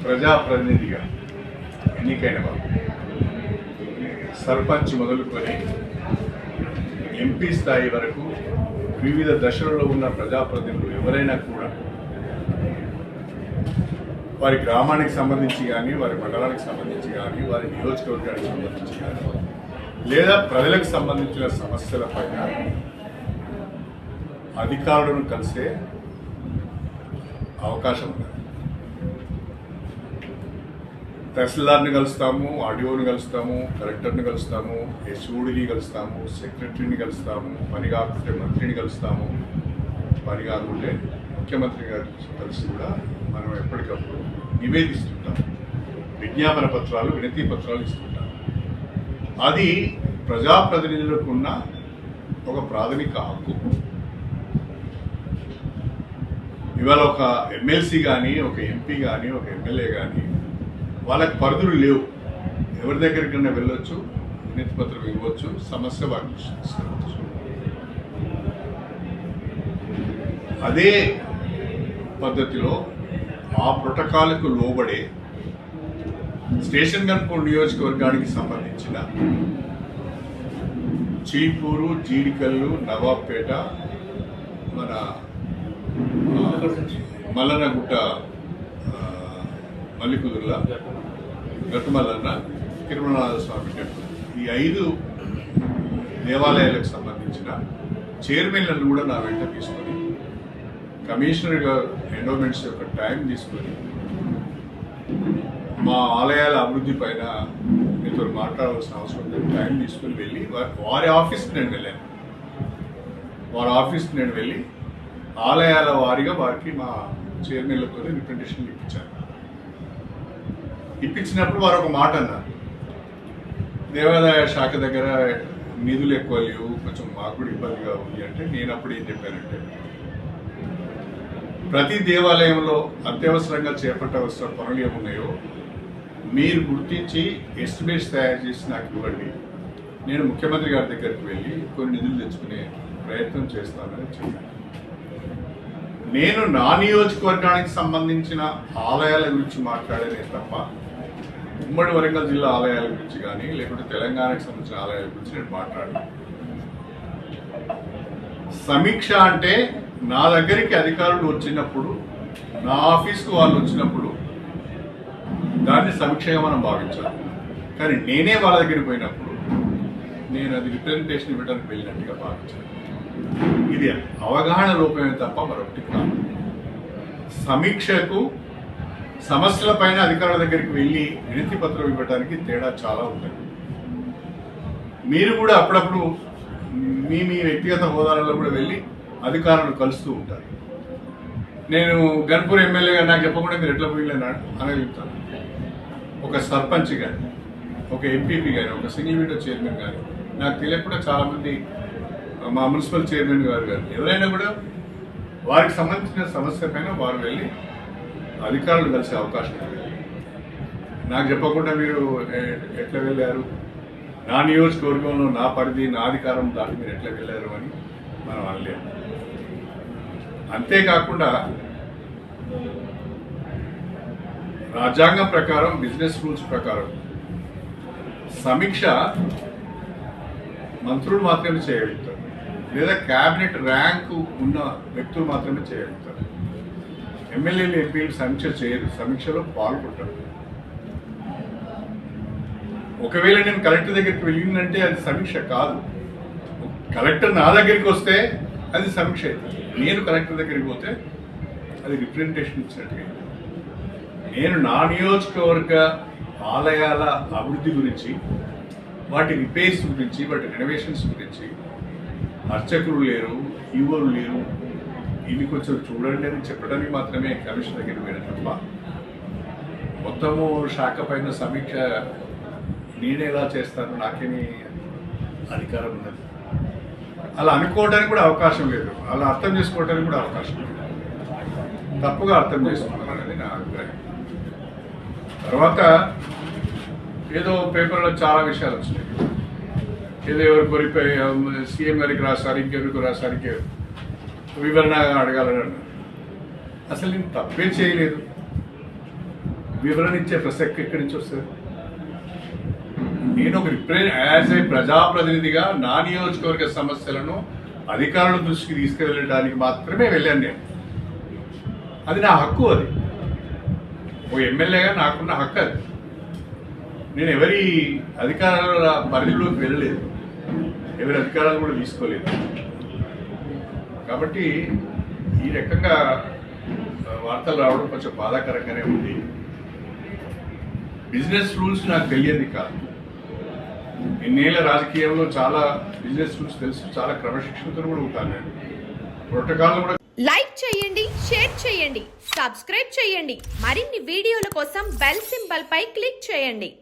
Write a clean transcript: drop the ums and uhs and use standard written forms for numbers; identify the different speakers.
Speaker 1: ప్రజాప్రతినిధిగా ఎన్నికైన వారు సర్పంచ్ మొదలుకొని ఎంపీ స్థాయి వరకు వివిధ దశలలో ఉన్న ప్రజాప్రతినిధులు ఎవరైనా కూడా వారి గ్రామానికి సంబంధించి కానీ వారి మండలానికి సంబంధించి కానీ వారి నియోజకవర్గానికి సంబంధించి కానీ లేదా ప్రజలకు సంబంధించిన సమస్యలపైన అధికారులను కలిసే అవకాశం ఉంది. తహసీల్దార్ని కలుస్తాము, ఆర్డీఓని కలుస్తాము, కలెక్టర్ని కలుస్తాము, ఎస్ఓడిని కలుస్తాము, సెక్రటరీని కలుస్తాము, పని కాకుంటే మంత్రిని కలుస్తాము, పని కాకుంటే ముఖ్యమంత్రి గారు కలిసి కూడా మనం ఎప్పటికప్పుడు నివేదిస్తుంటాం. విజ్ఞాపన పత్రాలు, వినతి పత్రాలు ఇస్తుంటాం. అది ప్రజాప్రతినిధులకు ఉన్న ఒక ప్రాథమిక హక్కు. ఇవాళ ఒక ఎమ్మెల్సీ కానీ, ఒక ఎంపీ కానీ, ఒక ఎమ్మెల్యే కానీ వాళ్ళకి పరిధులు లేవు. ఎవరి దగ్గరికైనా వెళ్ళొచ్చు, వినతి పత్రం ఇవ్వచ్చు, సమస్య వారికి తీసుకురావచ్చు. అదే పద్ధతిలో ఆ ప్రోటోకాల్కు లోబడే స్టేషన్ గన్పూర్ నియోజకవర్గానికి సంబంధించిన చీపూరు, జీడికల్లు, నవాబ్పేట, మన మల్లనగుట్ట, మల్లికుదుర్ల, గట్టుమల్లన్న, తిరుమలనాథ స్వామి టెంపుల్, ఈ 5 దేవాలయాలకు సంబంధించిన చైర్మన్లను కూడా నా వెంట తీసుకొని కమిషనర్ గారు ఎండోమెంట్స్ యొక్క టైం తీసుకొని మా ఆలయాల అభివృద్ధి పైన మీతో మాట్లాడాల్సిన అవసరం ఉంది. టైం తీసుకుని వెళ్ళి వారి ఆఫీస్కి నేను వెళ్ళాను. వారి ఆఫీస్కి నేను వెళ్ళి ఆలయాల వారిగా వారికి మా చైర్మన్లతో రిప్రజెంటేషన్ ఇప్పించాను. ఇప్పించినప్పుడు వారు ఒక మాట అన్నారు, దేవాదాయ శాఖ దగ్గర నిధులు ఎక్కువ లేవు, కొంచెం మాకు కూడా ఇబ్బందిగా ఉంది అంటే నేను అప్పుడు ఏం చెప్పానంటే, ప్రతి దేవాలయంలో అత్యవసరంగా చేపట్టవలసిన పనులు ఏమున్నాయో మీరు గుర్తించి ఎస్టిమేట్స్ తయారు చేసి నాకు ఇవ్వండి, నేను ముఖ్యమంత్రి గారి దగ్గరికి వెళ్ళి కొన్ని నిధులు తెచ్చుకునే ప్రయత్నం చేస్తానని చెప్పాను. నేను నా నియోజకవర్గానికి సంబంధించిన ఆలయాల గురించి మాట్లాడేదే తప్ప ఉమ్మడి వరంగల్ జిల్లా ఆలయాల గురించి కానీ లేకుంటే తెలంగాణకు సంబంధించిన ఆలయాల గురించి నేను మాట్లాడాను. సమీక్ష అంటే నా దగ్గరికి అధికారులు వచ్చినప్పుడు, నా ఆఫీస్కు వాళ్ళు వచ్చినప్పుడు దాన్ని సమీక్షగా మనం భావించాలి. కానీ నేనే వాళ్ళ దగ్గరికి పోయినప్పుడు నేను అది రిప్రజెంటేషన్ ఇవ్వడానికి వెళ్ళినట్టుగా భావించాను. ఇది అవగాహన లోపమే తప్ప మరొకటి కాదు. సమీక్షకు సమస్యల పైన అధికారుల దగ్గరికి వెళ్ళి వినతి పత్రం ఇవ్వడానికి తేడా చాలా ఉంటుంది. మీరు కూడా అప్పుడప్పుడు మీ వ్యక్తిగత హోదాలలో కూడా వెళ్ళి అధికారులు కలుస్తూ ఉంటారు. నేను గన్పూర్ ఎమ్మెల్యేగా నాకు చెప్పకుండా మీరు ఎట్లా పోయినాడు అనగలుగుతాను. ఒక సర్పంచ్ కానీ, ఒక ఎంపీపీ కానీ, ఒక సింగిల్ విండో చైర్మన్ కానీ నాకు తెలియకుండా చాలామంది మా మున్సిపల్ చైర్మన్ గారు కానీ ఎవరైనా కూడా వారికి సంబంధించిన సమస్య పైన వారు వెళ్ళి అధికారులు కలిసే అవకాశం ఉంది. నాకు చెప్పకుండా మీరు ఎట్లా వెళ్ళారు, నా నియోజకవర్గంలో నా పరిధి, నా అధికారం దాటి మీరు ఎట్లా వెళ్ళారు అని మనం అనలేము. అంతేకాకుండా రాజ్యాంగం ప్రకారం, బిజినెస్ రూల్స్ ప్రకారం సమీక్ష మంత్రులు మాత్రమే చేయగలుగుతారు, లేదా క్యాబినెట్ ర్యాంకు ఉన్న వ్యక్తులు మాత్రమే చేయగలుగుతారు. ఎమ్మెల్యేలు, ఎంపీలు సమీక్ష చేయరు, సమీక్షలో పాల్గొంటారు. ఒకవేళ నేను కలెక్టర్ దగ్గరికి వెళ్ళిందంటే అది సమీక్ష కాదు. కలెక్టర్ నా దగ్గరికి వస్తే అది సమీక్ష అవుతుంది. నేను కలెక్టర్ దగ్గరికి పోతే అది రిప్రజెంటేషన్ ఇచ్చినట్టుగా. నేను నా నియోజకవర్గ ఆలయాల అభివృద్ధి గురించి, వాటి రిపేర్స్ గురించి, వాటి రెనోవేషన్స్ గురించి అర్చకులు లేరు, ఈవోలు లేరు, ఇవి కొంచెం చూడండి అని చెప్పడానికి మాత్రమే కమిషన్ దగ్గరికి వెళ్ళిన తప్ప మొత్తము శాఖ పైన సమీక్ష నేనే ఎలా చేస్తాను, నాకేమీ అధికారం ఉన్నది. అలా అనుకోవడానికి కూడా అవకాశం లేదు, అలా అర్థం చేసుకోవడానికి కూడా అవకాశం లేదు. తప్పుగా అర్థం చేసుకున్నాను అనేది నా అభిప్రాయం. తర్వాత ఏదో పేపర్లో చాలా విషయాలు వచ్చినాయి. ఏదో ఎవరు కొరిపోయి సీఎం గారికి రాశారు, ఇంకెవరికి రాశారు, ఇంకెవరు వివరణ అడగాలని అన్నారు. అసలు నేను తప్పే చేయలేదు. వివరణ ఇచ్చే ప్రసక్తి ఎక్కడి నుంచి వస్తుంది? నేను ఒక యాజ్ ఏ ప్రజాప్రతినిధిగా నా నియోజకవర్గ సమస్యలను అధికారుల దృష్టికి తీసుకువెళ్ళడానికి మాత్రమే వెళ్ళాను నేను. అది నా హక్కు. అది ఓ ఎమ్మెల్యేగా నాకున్న హక్కు. అది నేను ఎవరి అధికారాల పరిధిలోకి వెళ్ళలేదు, ఎవరి అధికారాలు కూడా తీసుకోలేదు. కాబట్టి ఈ రకంగా వార్తలు రావడం కొంచెం బాధాకరంగానే ఉంది. బిజినెస్ రూల్స్ నాకు తెలియదు కాదు. ఇన్నేళ్ల రాజకీయంలో చాలా బిజినెస్ రూల్స్ తెలుసు, చాలా క్రమశిక్షణతో కూడా ఉంటాను నేను. ప్రోటోకాల్ కూడా.
Speaker 2: లైక్ చేయండి, షేర్ చేయండి, సబ్స్క్రైబ్ చేయండి. మరిన్ని వీడియోల కోసం బెల్ సింబల్ పై క్లిక్ చేయండి.